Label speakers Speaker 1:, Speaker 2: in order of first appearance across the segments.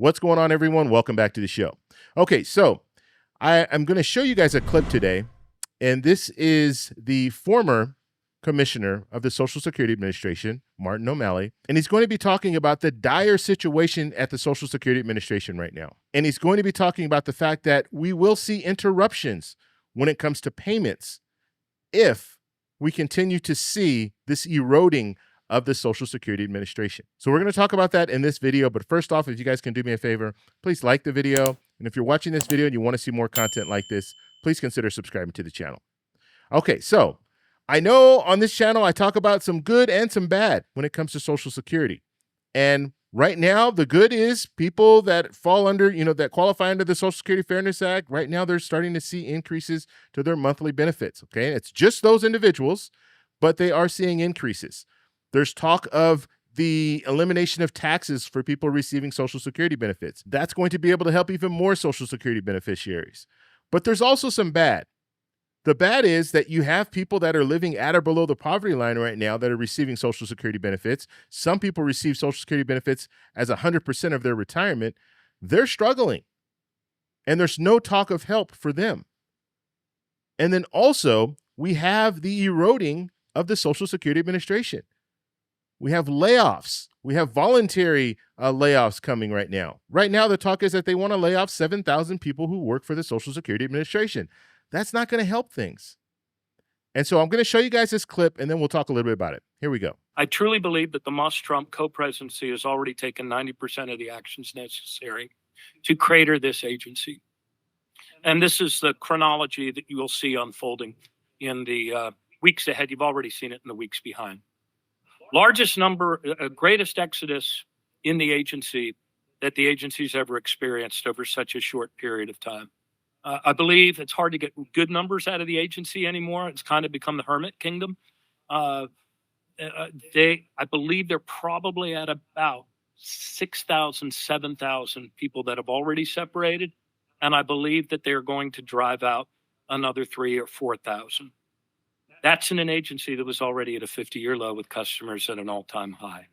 Speaker 1: What's going on, everyone? Welcome back to the show. Okay, so I'm going to show you guys a clip today, and this is the former commissioner of the Social Security Administration, Martin O'Malley, and he's going to be talking about the dire situation at the Social Security Administration right now. And he's going to be talking about the fact that we will see interruptions when it comes to payments if we continue to see this eroding of the Social Security Administration. So we're going to talk about that in this video. But first off, if you guys can do me a favor, please like the video. And if you're watching this video and you want to see more content like this, please consider subscribing to the channel. Okay, so I know on this channel, I talk about some good and some bad when it comes to Social Security. And right now, the good is people that fall under, that qualify under the Social Security Fairness Act, right now they're starting to see increases to their monthly benefits, okay? It's just those individuals, but they are seeing increases. There's talk of the elimination of taxes for people receiving Social Security benefits. That's going to be able to help even more Social Security beneficiaries. But there's also some bad. The bad is that you have people that are living at or below the poverty line right now that are receiving Social Security benefits. Some people receive Social Security benefits as 100% of their retirement. They're struggling, and there's no talk of help for them. And then also, we have the eroding of the Social Security Administration. We have layoffs. We have voluntary layoffs coming right now. Right now, the talk is that they want to lay off 7,000 people who work for the Social Security Administration. That's not going to help things. And so I'm going to show you guys this clip, and then we'll talk a little bit about it. Here we go.
Speaker 2: I truly believe that the Musk-Trump co-presidency has already taken 90% of the actions necessary to crater this agency. And this is the chronology that you will see unfolding in the weeks ahead. You've already seen it in the weeks behind. Largest number, greatest exodus in the agency that the agency's ever experienced over such a short period of time. I believe it's hard to get good numbers out of the agency anymore. It's kind of become the hermit kingdom. I believe they're probably at about 6,000, 7,000 people that have already separated. And I believe that they're going to drive out another 3,000 or 4,000. That's in an agency that was already at a 50-year low with customers at an all-time high.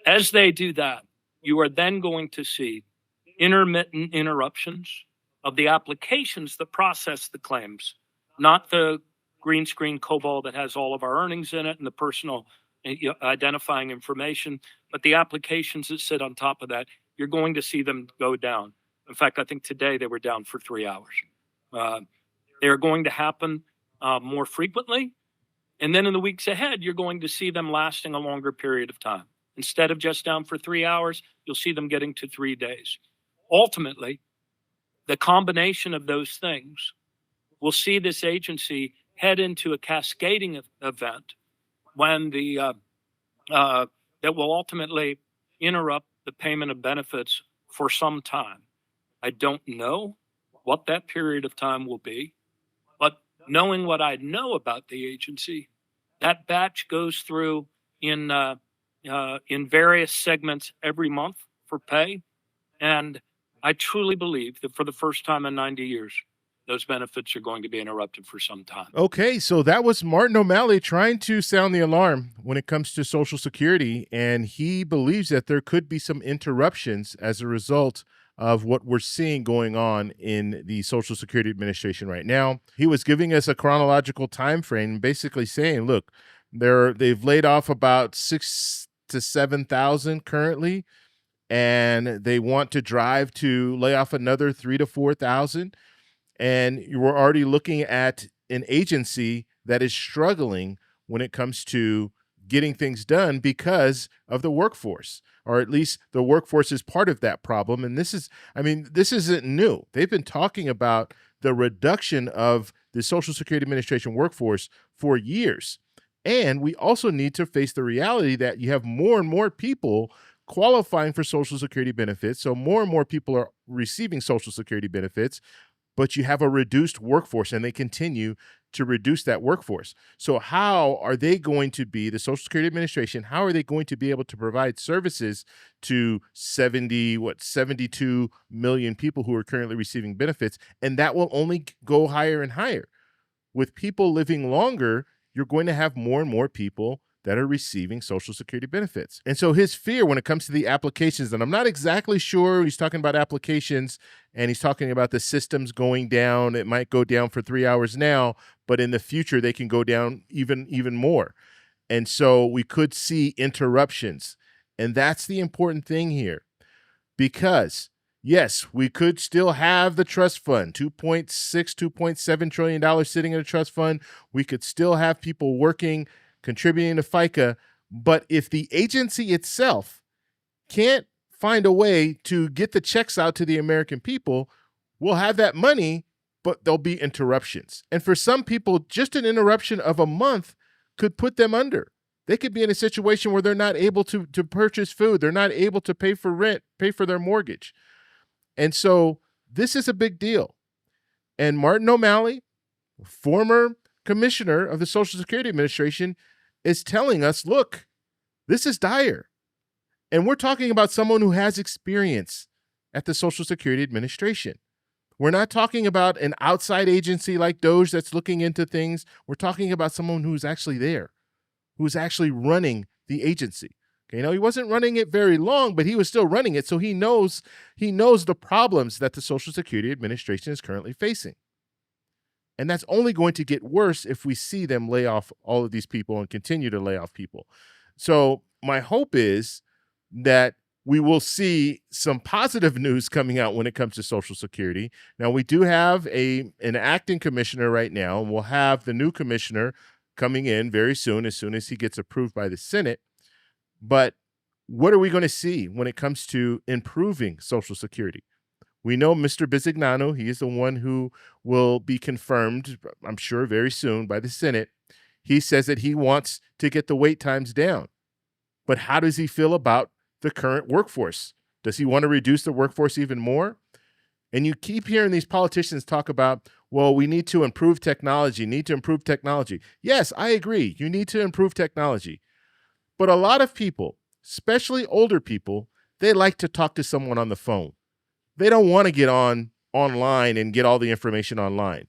Speaker 2: As they do that, you are then going to see intermittent interruptions of the applications that process the claims, not the green screen COBOL that has all of our earnings in it and the personal identifying information, but the applications that sit on top of that, you're going to see them go down. In fact, I think today they were down for 3 hours. They're going to happen more frequently. And then in the weeks ahead, you're going to see them lasting a longer period of time. Instead of just down for 3 hours, you'll see them getting to 3 days. Ultimately, the combination of those things will see this agency head into a cascading event when that will ultimately interrupt the payment of benefits for some time. I don't know what that period of time will be, but knowing what I know about the agency, that batch goes through in various segments every month for pay. And I truly believe that for the first time in 90 years, those benefits are going to be interrupted for some time.
Speaker 1: Okay, so that was Martin O'Malley trying to sound the alarm when it comes to Social Security, and he believes that there could be some interruptions as a result of what we're seeing going on in the Social Security Administration right now. He was giving us a chronological time frame, basically saying, look, they've laid off about 6,000 to 7,000 currently, and they want to drive to lay off another 3,000 to 4,000. And you're already looking at an agency that is struggling when it comes to getting things done because of the workforce, or at least the workforce is part of that problem. And this isn't new. They've been talking about the reduction of the Social Security Administration workforce for years. And we also need to face the reality that you have more and more people qualifying for Social Security benefits. So more and more people are receiving Social Security benefits, but you have a reduced workforce, and they continue to reduce that workforce. So how are they going to be, the Social Security Administration, how are they going to be able to provide services to 72 million people who are currently receiving benefits? And that will only go higher and higher. With people living longer, you're going to have more and more people that are receiving Social Security benefits. And so his fear when it comes to the applications, and I'm not exactly sure, he's talking about applications and he's talking about the systems going down. It might go down for 3 hours now, but in the future they can go down even more. And so we could see interruptions. And that's the important thing here, because yes, we could still have the trust fund, $2.6, $2.7 trillion sitting in a trust fund. We could still have people working, contributing to FICA. But if the agency itself can't find a way to get the checks out to the American people, we'll have that money, but there'll be interruptions. And for some people, just an interruption of a month could put them under. They could be in a situation where they're not able to purchase food. They're not able to pay for rent, pay for their mortgage. And so this is a big deal. And Martin O'Malley, former commissioner of the Social Security Administration, is telling us, look, this is dire. And we're talking about someone who has experience at the Social Security Administration. We're not talking about an outside agency like DOJ that's looking into things. We're talking about someone who's actually there, who's actually running the agency. Okay, now he wasn't running it very long, but he was still running it, so he knows the problems that the Social Security Administration is currently facing. And that's only going to get worse if we see them lay off all of these people and continue to lay off people. So my hope is that we will see some positive news coming out when it comes to Social Security. Now, we do have an acting commissioner right now, and we'll have the new commissioner coming in very soon as he gets approved by the Senate. But what are we going to see when it comes to improving Social Security? We know Mr. Bisignano, he is the one who will be confirmed, I'm sure, very soon by the Senate. He says that he wants to get the wait times down. But how does he feel about the current workforce? Does he want to reduce the workforce even more? And you keep hearing these politicians talk about, well, we need to improve technology, Yes, I agree. You need to improve technology. But a lot of people, especially older people, they like to talk to someone on the phone. They don't want to get online and get all the information online.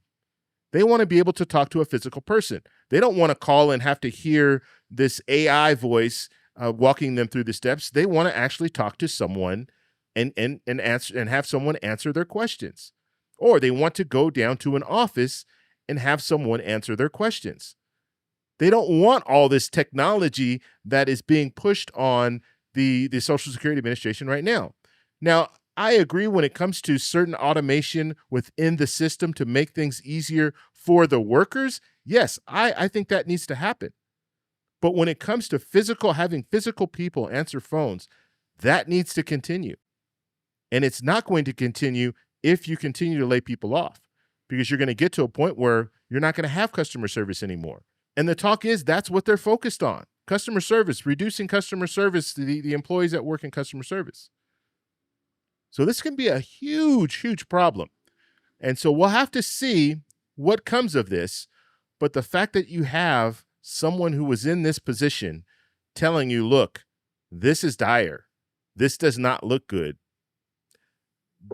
Speaker 1: They want to be able to talk to a physical person. They don't want to call and have to hear this AI voice walking them through the steps. They want to actually talk to someone and answer and have someone answer their questions. Or they want to go down to an office and have someone answer their questions. They don't want all this technology that is being pushed on the Social Security Administration right now. Now, I agree when it comes to certain automation within the system to make things easier for the workers. Yes, I think that needs to happen. But when it comes to having physical people answer phones, that needs to continue. And it's not going to continue if you continue to lay people off, because you're going to get to a point where you're not going to have customer service anymore. And the talk is that's what they're focused on. Customer service, reducing customer service to the employees that work in customer service. So this can be a huge problem. And so we'll have to see what comes of this. But the fact that you have someone who was in this position telling you, look, this is dire, this does not look good,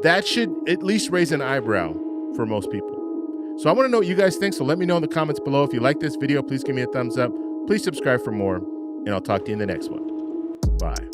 Speaker 1: that should at least raise an eyebrow for most people. So I want to know what you guys think. So let me know in the comments below. If you like this video, please give me a thumbs up. Please subscribe for more, and I'll talk to you in the next one. Bye.